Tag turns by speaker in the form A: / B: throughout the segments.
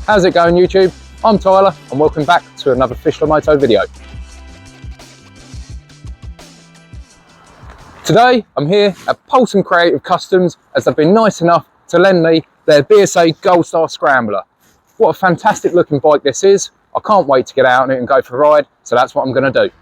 A: How's it going, YouTube? I'm Tyler and welcome back to another Fischler Moto video. Today I'm here at Poulson Creative Customs as they've been nice enough to lend me their BSA Gold Star Scrambler. What a fantastic looking bike this is. I can't wait to get out on it and go for a ride, so that's what I'm going to do.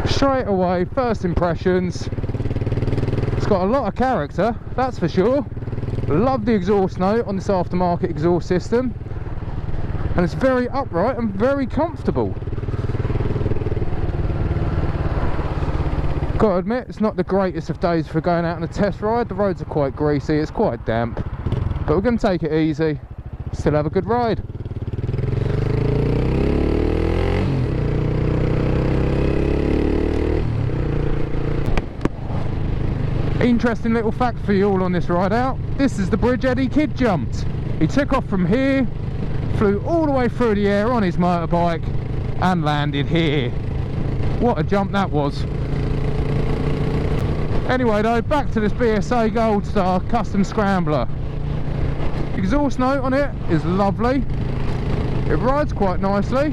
A: Straight away, first impressions, it's got a lot of character, that's for sure. Love the exhaust note on this aftermarket exhaust system, and it's very upright and very comfortable. Gotta admit, it's not the greatest of days for going out on a test ride. The roads are quite greasy, it's quite damp, but we're going to take it easy, still have a good ride. Interesting little fact for you all on this ride out. This is the bridge Eddie Kidd jumped. He took off from here, flew all the way through the air on his motorbike and landed here. What a jump that was. Anyway though, back to this BSA Gold Star Custom Scrambler. Exhaust note on it is lovely. It rides quite nicely.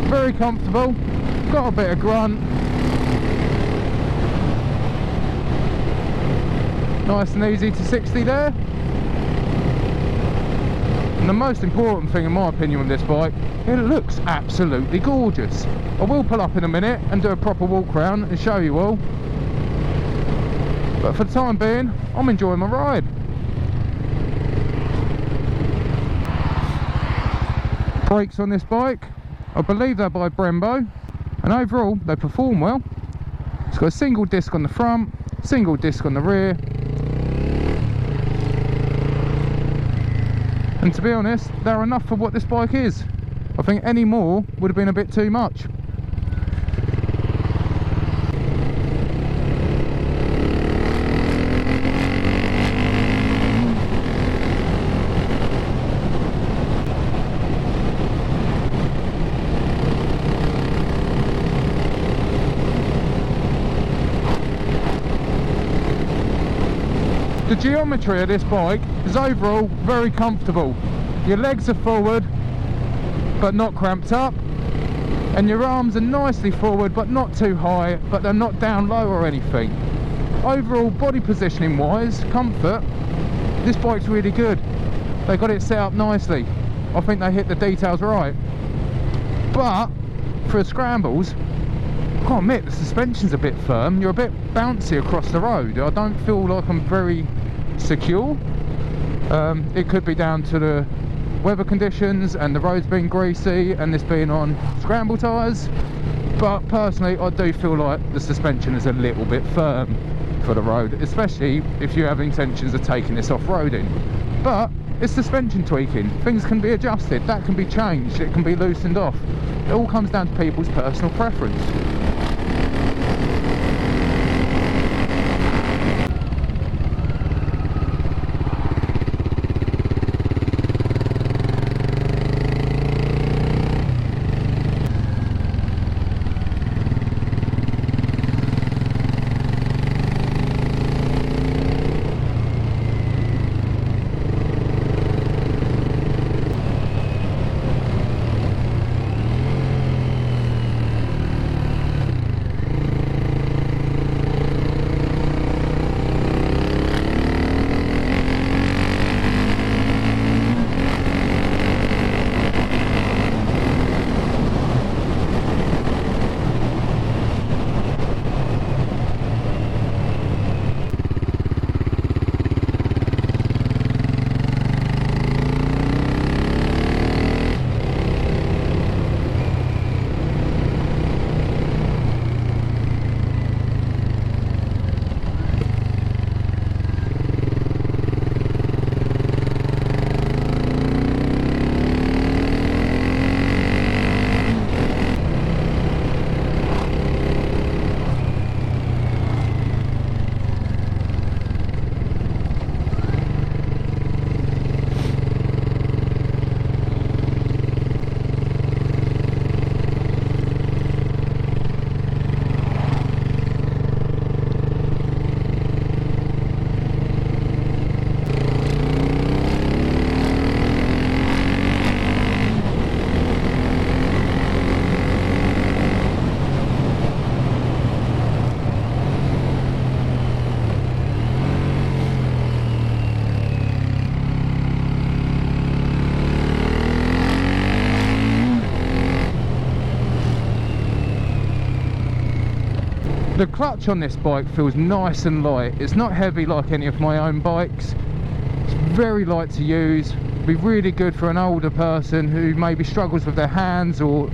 A: Very comfortable. Got a bit of grunt. Nice and easy to 60 there. And the most important thing in my opinion with this bike, it looks absolutely gorgeous. I will pull up in a minute and do a proper walk around and show you all. But for the time being, I'm enjoying my ride. Brakes on this bike, I believe they're by Brembo, and overall they perform well. It's got a single disc on the front, single disc on the rear. And to be honest, they're enough for what this bike is. I think any more would have been a bit too much. The geometry of this bike is overall very comfortable. Your legs are forward but not cramped up, and your arms are nicely forward but not too high, but they're not down low or anything. Overall body positioning wise, comfort, this bike's really good. They got it set up nicely. I think they hit the details right. But for scrambles, I can't admit the suspension's a bit firm. You're a bit bouncy across the road. I don't feel like I'm very secure. It could be down to the weather conditions and the roads being greasy and this being on scramble tyres, but personally I do feel like the suspension is a little bit firm for the road, especially if you have intentions of taking this off-roading. But it's suspension tweaking, things can be adjusted, that can be changed, it can be loosened off. It all comes down to people's personal preference. The clutch on this bike feels nice and light. It's not heavy like any of my own bikes. It's very light to use. Be really good for an older person who maybe struggles with their hands or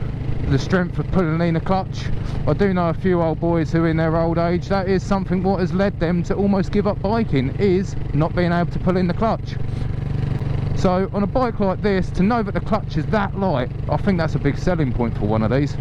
A: the strength of pulling in a clutch. I do know a few old boys who in their old age, that is something what has led them to almost give up biking, is not being able to pull in the clutch. So on a bike like this, to know that the clutch is that light, I think that's a big selling point for one of these.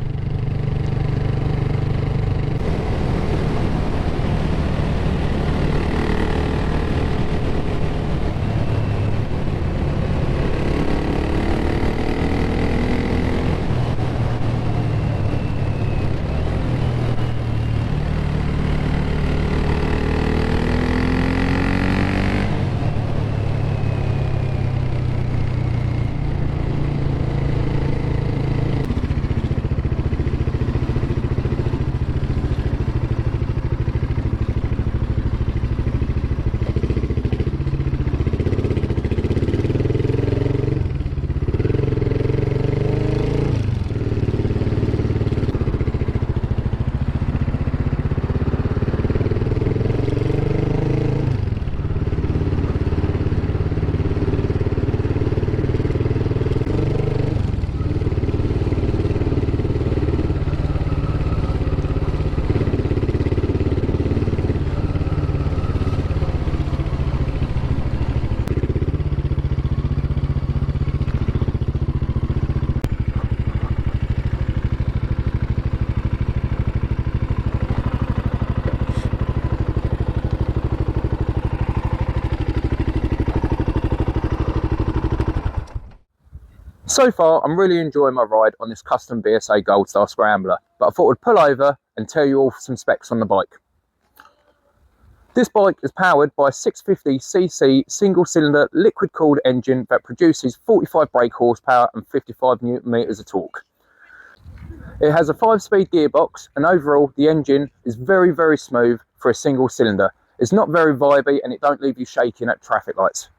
B: So far, I'm really enjoying my ride on this custom BSA Gold Star Scrambler, but I thought I'd pull over and tell you all some specs on the bike. This bike is powered by a 650cc single-cylinder liquid-cooled engine that produces 45 brake horsepower and 55 Newton meters of torque. It has a 5-speed gearbox, and overall the engine is very, very smooth for a single cylinder. It's not very vibey and it don't leave you shaking at traffic lights.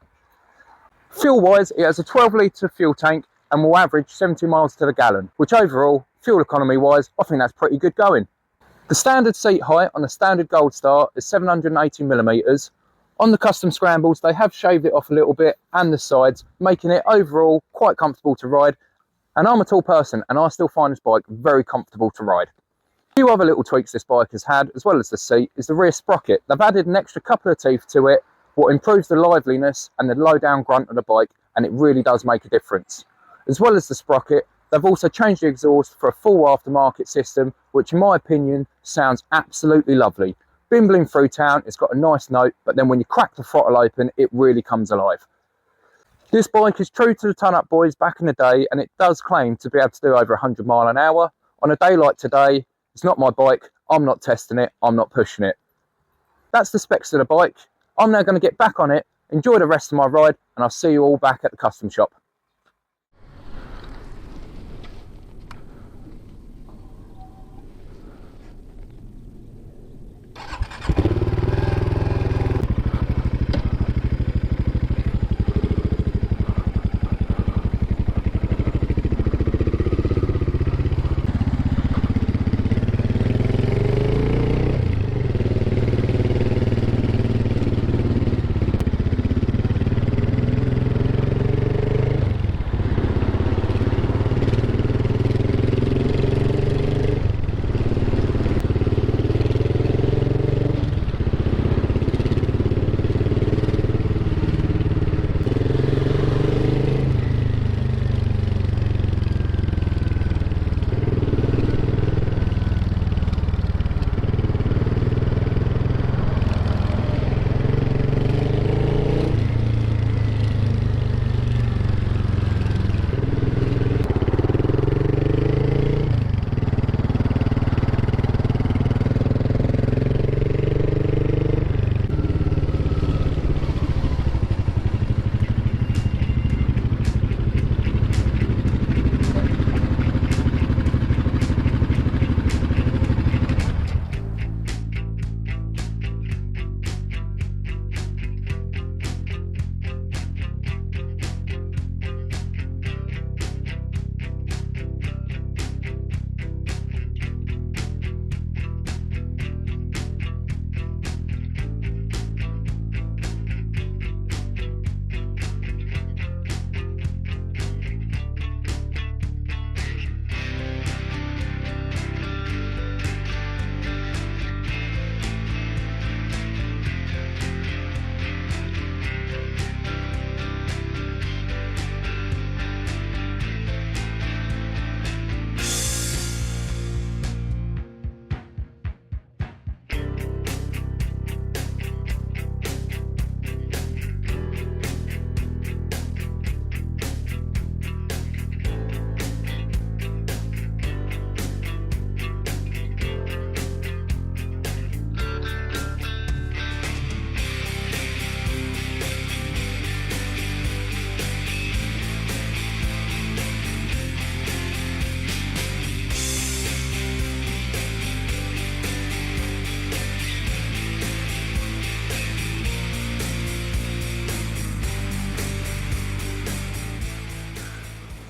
B: Fuel-wise, it has a 12-litre fuel tank and will average 70 miles to the gallon, which overall, fuel economy wise, I think that's pretty good going. The standard seat height on the standard Gold Star is 780mm. On the custom Scrambles, they have shaved it off a little bit and the sides, making it overall quite comfortable to ride. And I'm a tall person and I still find this bike very comfortable to ride. A few other little tweaks this bike has had, as well as the seat, is the rear sprocket. They've added an extra couple of teeth to it, what improves the liveliness and the low down grunt of the bike, and it really does make a difference. As well as the sprocket, they've also changed the exhaust for a full aftermarket system, which in my opinion sounds absolutely lovely. Bimbling through town, it's got a nice note, but then when you crack the throttle open, it really comes alive. This bike is true to the ton-up boys back in the day, and it does claim to be able to do over 100 miles an hour. On a day like today, it's not my bike, I'm not testing it, I'm not pushing it. That's the specs of the bike. I'm now going to get back on it, enjoy the rest of my ride, and I'll see you all back at the custom shop.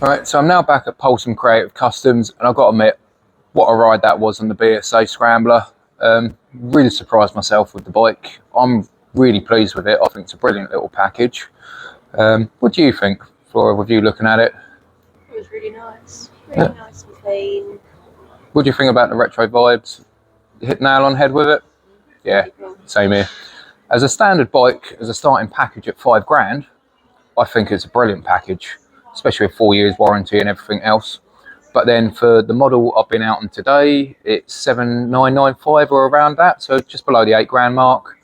B: Alright, so I'm now back at Poulson Creative Customs, and I've got to admit, what a ride that was on the BSA Scrambler. Really surprised myself with the bike. I'm really pleased with it. I think it's a brilliant little package. What do you think, Flora, with you looking at it?
C: It was really nice. Really nice and clean.
B: What do you think about the retro vibes? Hit nail on the head with it? Yeah, same here. As a standard bike, as a starting package at £5 grand, I think it's a brilliant package, especially with 4 years warranty and everything else. But then for the model I've been out on today, it's 7,995 or around that, so just below the £8 grand mark.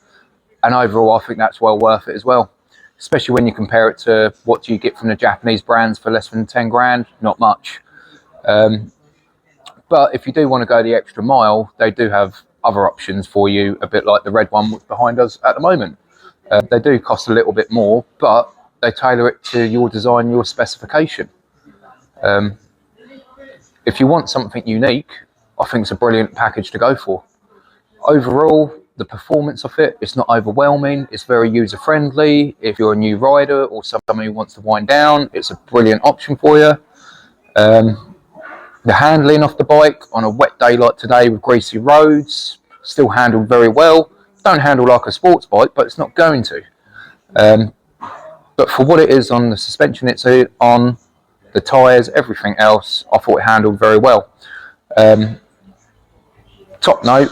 B: And overall, I think that's well worth it as well, especially when you compare it to what do you get from the Japanese brands for less than 10 grand, not much. But if you do want to go the extra mile, they do have other options for you, a bit like the red one behind us at the moment. They do cost a little bit more, but they tailor it to your design, your specification. If you want something unique, I think it's a brilliant package to go for. Overall, the performance of it, it's not overwhelming, it's very user-friendly. If you're a new rider or someone who wants to wind down, it's a brilliant option for you. The handling of the bike on a wet day like today with greasy roads, still handled very well. Don't handle like a sports bike, but it's not going to. But for what it is on the suspension it's on, the tyres, everything else, I thought it handled very well. Top note,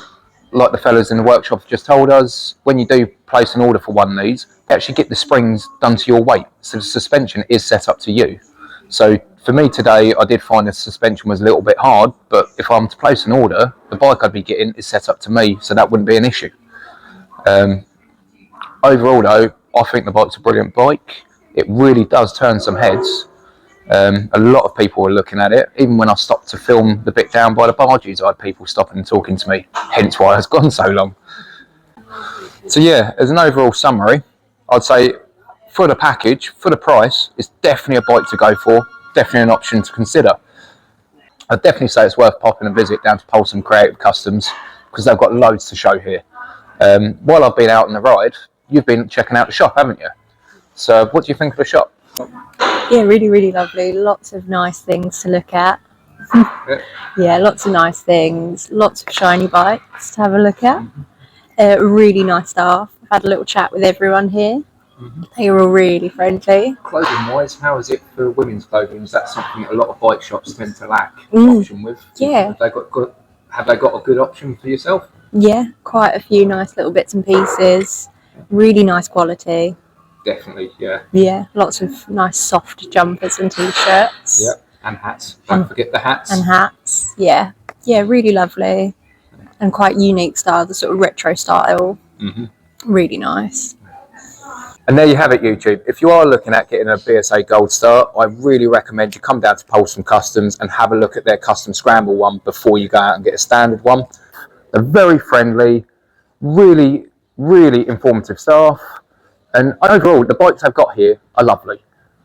B: like the fellas in the workshop just told us, when you do place an order for one of these, you actually get the springs done to your weight. So the suspension is set up to you. So for me today, I did find the suspension was a little bit hard, but if I'm to place an order, the bike I'd be getting is set up to me, so that wouldn't be an issue. Overall though, I think the bike's a brilliant bike. It really does turn some heads. A lot of people were looking at it. Even when I stopped to film the bit down by the barges, I had people stopping and talking to me, hence why it's gone so long. So yeah, as an overall summary, I'd say for the package, for the price, it's definitely a bike to go for, definitely an option to consider. I'd definitely say it's worth popping a visit down to Poulson Creative Customs, because they've got loads to show here. While I've been out on the ride, you've been checking out the shop, haven't you? So what do you think of the shop?
C: Yeah, really, really lovely. Lots of nice things to look at. Yeah, lots of nice things. Lots of shiny bikes to have a look at. Really nice staff. I've had a little chat with everyone here. They were all really friendly.
B: Clothing wise, how is it for women's clothing? Is that something a lot of bike shops tend to lack option with?
C: Yeah.
B: Have they got a good option for yourself?
C: Yeah, quite a few nice little bits and pieces. Really nice quality.
B: Definitely, yeah.
C: Yeah, lots of nice soft jumpers and t-shirts.
B: Yeah, and hats. Don't forget the hats.
C: And hats, yeah. Yeah, really lovely. And quite unique style, the sort of retro style. Really nice.
B: And there you have it, YouTube. If you are looking at getting a BSA Gold Star, I really recommend you come down to Poulson Customs and have a look at their custom scramble one before you go out and get a standard one. They're very friendly, really, really informative staff. And overall, the bikes I've got here are lovely.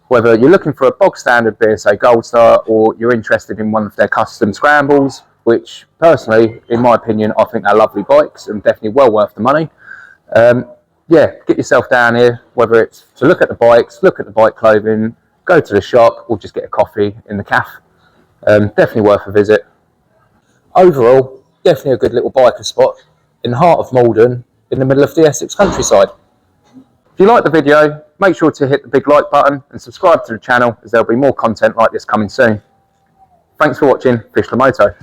B: Whether you're looking for a bog standard BSA Gold Star or you're interested in one of their custom scrambles, which personally, in my opinion, I think they're lovely bikes and definitely well worth the money. Yeah, get yourself down here, whether it's to look at the bikes, look at the bike clothing, go to the shop, or just get a coffee in the cafe. Definitely worth a visit. Overall, definitely a good little biker spot in the heart of Maldon, in the middle of the Essex countryside. If you like the video, make sure to hit the big like button and subscribe to the channel, as there'll be more content like this coming soon. Thanks for watching Fish La Moto.